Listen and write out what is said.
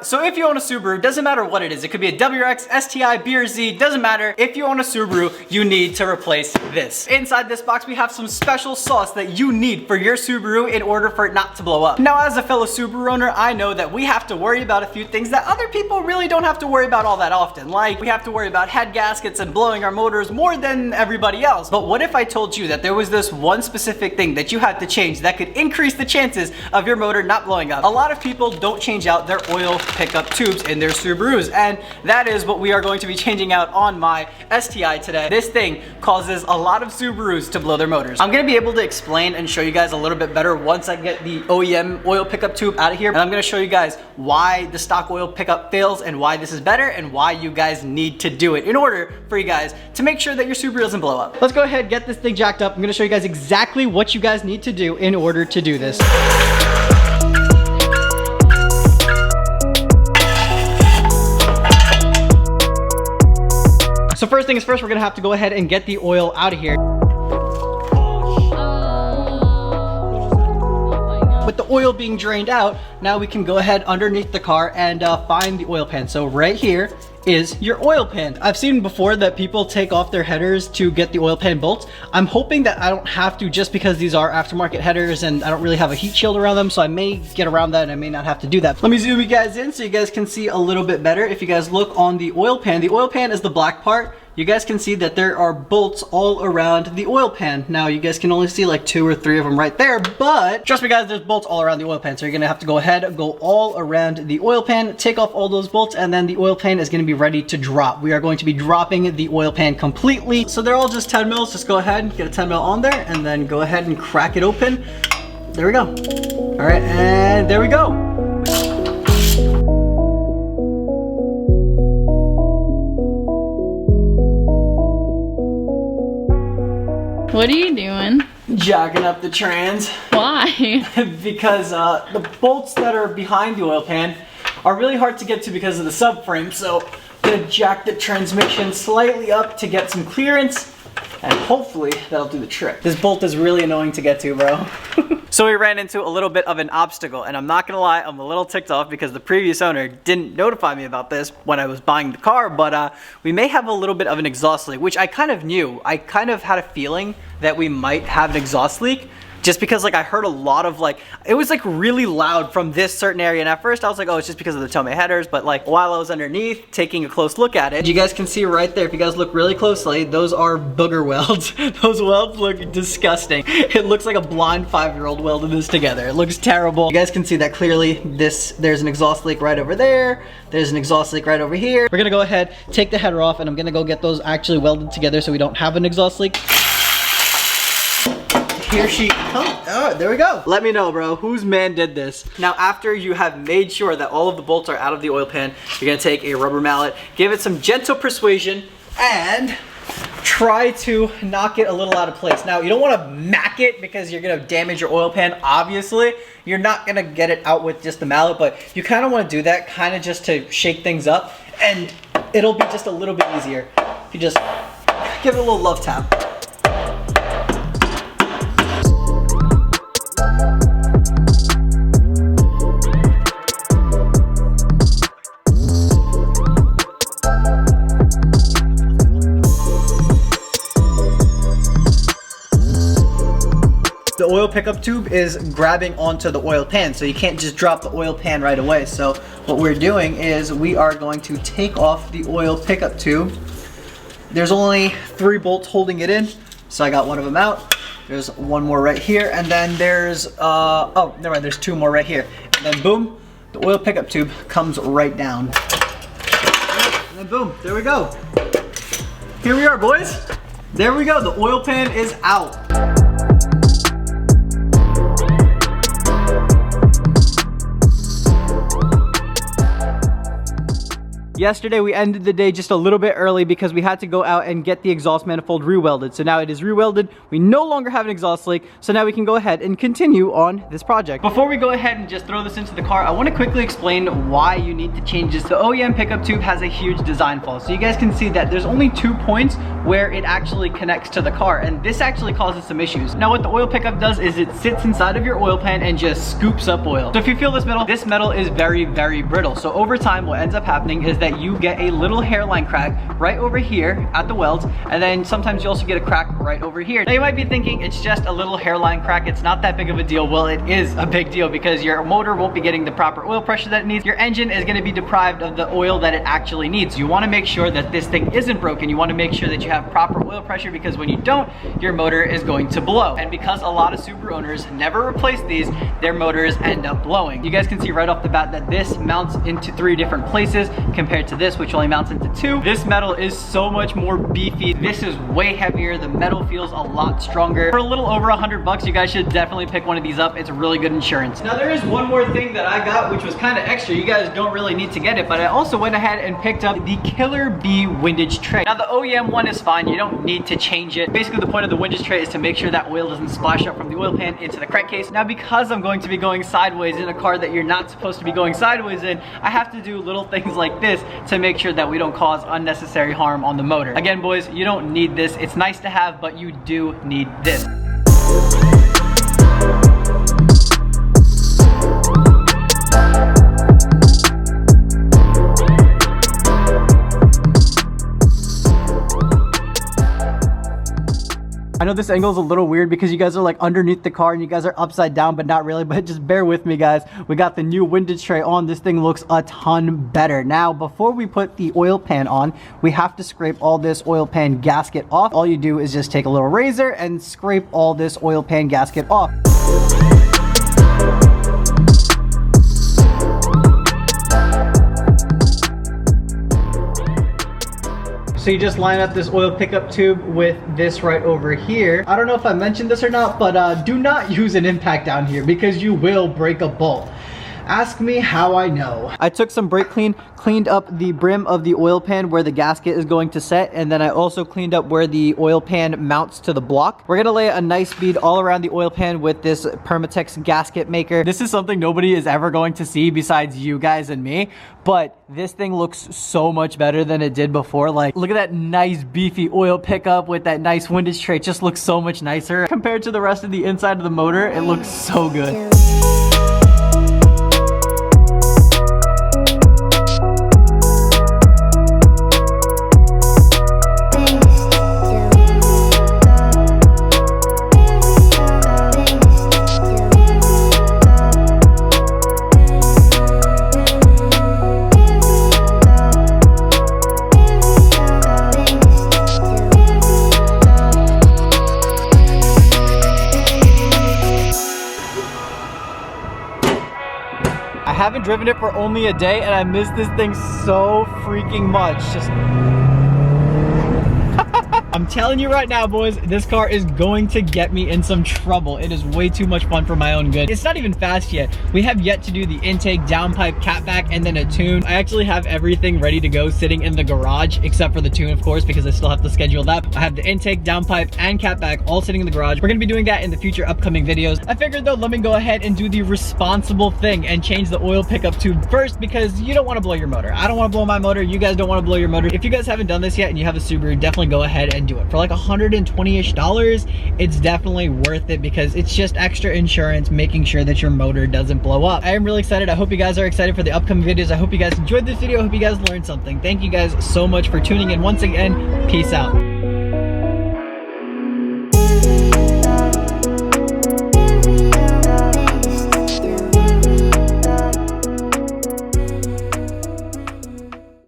So if you own a Subaru, doesn't matter what it is. It could be a WRX, STI, B or Z, doesn't matter. If you own a Subaru, you need to replace this. Inside this box, we have some special sauce that you need for your Subaru in order for it not to blow up. Now, as a fellow Subaru owner, I know that we have to worry about a few things that other people really don't have to worry about all that often. Like, we have to worry about head gaskets and blowing our motors more than everybody else. But what if I told you that there was this one specific thing that you had to change that could increase the chances of your motor not blowing up? A lot of people don't change out their oil pickup tubes in their Subarus, and that is what we are going to be changing out on my STI today. This thing causes a lot of Subarus to blow their motors. I'm gonna be able to explain and show you guys a little bit better once I get the OEM oil pickup tube out of here, and I'm gonna show you guys why the stock oil pickup fails and why this is better and why you guys need to do it in order for you guys to make sure that your Subaru doesn't blow up. Let's go ahead and get this thing jacked up. I'm gonna show you guys exactly what you guys need to do in order to do this. So first things first, we're gonna have to go ahead and get the oil out of here. With the oil being drained out, now we can go ahead underneath the car and find the oil pan. So right here is your oil pan. I've seen before that people take off their headers to get the oil pan bolts. I'm hoping that I don't have to, just because these are aftermarket headers and I don't really have a heat shield around them, so I may get around that and I may not have to do that. Let me zoom you guys in so you guys can see a little bit better. If you guys look on the oil pan is the black part. You guys can see that there are bolts all around the oil pan. Now you guys can only see like 2 or 3 of them right there, but trust me guys, there's bolts all around the oil pan. So you're gonna have to go ahead, go all around the oil pan, take off all those bolts, and then the oil pan is gonna be ready to drop. We are going to be dropping the oil pan completely. So they're all just 10 mils. Just go ahead and get a 10 mil on there and then go ahead and crack it open. There we go. All right, and there we go. What are you doing? Jacking up the trans. Why? Because the bolts that are behind the oil pan are really hard to get to because of the subframe. So I'm gonna jack the transmission slightly up to get some clearance, and hopefully that'll do the trick. This bolt is really annoying to get to, bro. So we ran into a little bit of an obstacle, and I'm not gonna lie, I'm a little ticked off because the previous owner didn't notify me about this when I was buying the car, but we may have a little bit of an exhaust leak, which I kind of knew. I kind of had a feeling that we might have an exhaust leak, just because like I heard a lot of like, it was like really loud from this certain area, and at first I was like, oh, it's just because of the Tomei headers, but like while I was underneath taking a close look at it, you guys can see right there, if you guys look really closely, those are booger welds. Those welds look disgusting. It looks like a blind 5-year-old welded this together. It looks terrible. You guys can see that clearly. There's an exhaust leak right over there. There's an exhaust leak right over here. We're gonna go ahead, take the header off, and I'm gonna go get those actually welded together so we don't have an exhaust leak. Here she comes. Oh, there we go. Let me know, bro, whose man did this. Now, after you have made sure that all of the bolts are out of the oil pan, you're gonna take a rubber mallet, give it some gentle persuasion, and try to knock it a little out of place. Now, you don't wanna mack it because you're gonna damage your oil pan, obviously. You're not gonna get it out with just the mallet, but you kinda wanna do that kinda just to shake things up, and it'll be just a little bit easier if you just give it a little love tap. The oil pickup tube is grabbing onto the oil pan, so you can't just drop the oil pan right away. So what we're doing is we are going to take off the oil pickup tube. There's only 3 bolts holding it in, so I got one of them out. There's one more right here, and then there's, oh, never mind, there's 2 more right here. And then boom, the oil pickup tube comes right down. And then boom, there we go. Here we are, boys. There we go, the oil pan is out. Yesterday we ended the day just a little bit early because we had to go out and get the exhaust manifold re-welded. So now it is re-welded. We no longer have an exhaust leak. So now we can go ahead and continue on this project. Before we go ahead and just throw this into the car, I want to quickly explain why you need to change this. The OEM pickup tube has a huge design flaw. So you guys can see that there's only 2 points where it actually connects to the car, and this actually causes some issues. Now what the oil pickup does is it sits inside of your oil pan and just scoops up oil. So if you feel this metal is very, very brittle. So over time, what ends up happening is that you get a little hairline crack right over here at the welds, and then sometimes you also get a crack right over here. Now you might be thinking it's just a little hairline crack, it's not that big of a deal. Well, it is a big deal because your motor won't be getting the proper oil pressure that it needs. Your engine is going to be deprived of the oil that it actually needs. You want to make sure that this thing isn't broken. You want to make sure that you have proper oil pressure, because when you don't, your motor is going to blow. And because a lot of Subaru owners never replace these, their motors end up blowing. You guys can see right off the bat that this mounts into 3 different places compared to this, which only mounts into 2. This metal is so much more beefy. This is way heavier. The metal feels a lot stronger. For a little over $100, you guys should definitely pick one of these up. It's a really good insurance. Now there is one more thing that I got, which was kind of extra. You guys don't really need to get it, but I also went ahead and picked up the Killer Bee windage tray. Now the OEM one is fine. You don't need to change it. Basically the point of the windage tray is to make sure that oil doesn't splash up from the oil pan into the crankcase. Now because I'm going to be going sideways in a car that you're not supposed to be going sideways in, I have to do little things like this to make sure that we don't cause unnecessary harm on the motor. Again, boys, you don't need this. It's nice to have, but you do need this. I know this angle is a little weird because you guys are like underneath the car and you guys are upside down, but not really. But just bear with me, guys. We got the new windage tray on. This thing looks a ton better. Now, before we put the oil pan on, we have to scrape all this oil pan gasket off. All you do is just take a little razor and scrape all this oil pan gasket off. So you just line up this oil pickup tube with this right over here. I don't know if I mentioned this or not, but do not use an impact down here because you will break a bolt. Ask me how I know. I took some brake clean, cleaned up the brim of the oil pan where the gasket is going to set, and then I also cleaned up where the oil pan mounts to the block. We're gonna lay a nice bead all around the oil pan with this Permatex gasket maker. This is something nobody is ever going to see besides you guys and me, but this thing looks so much better than it did before. Like, look at that nice beefy oil pickup with that nice windage tray. It just looks so much nicer. Compared to the rest of the inside of the motor, it looks so good. I haven't driven it for only a day and I miss this thing so freaking much. Just I'm telling you right now, boys, this car is going to get me in some trouble. It is way too much fun for my own good. It's not even fast yet. We have yet to do the intake, downpipe, catback, and then a tune. I actually have everything ready to go sitting in the garage, except for the tune, of course, because I still have to schedule that. I have the intake, downpipe, and catback all sitting in the garage. We're gonna be doing that in the future upcoming videos. I figured though, let me go ahead and do the responsible thing and change the oil pickup tube first, because you don't wanna blow your motor. I don't wanna blow my motor. You guys don't wanna blow your motor. If you guys haven't done this yet and you have a Subaru, definitely go ahead and do it. For like $120-ish, it's definitely worth it because it's just extra insurance, making sure that your motor doesn't blow up. I am really excited. I hope you guys are excited for the upcoming videos. I hope you guys enjoyed this video. I hope you guys learned something. Thank you guys so much for tuning in once again. Peace out.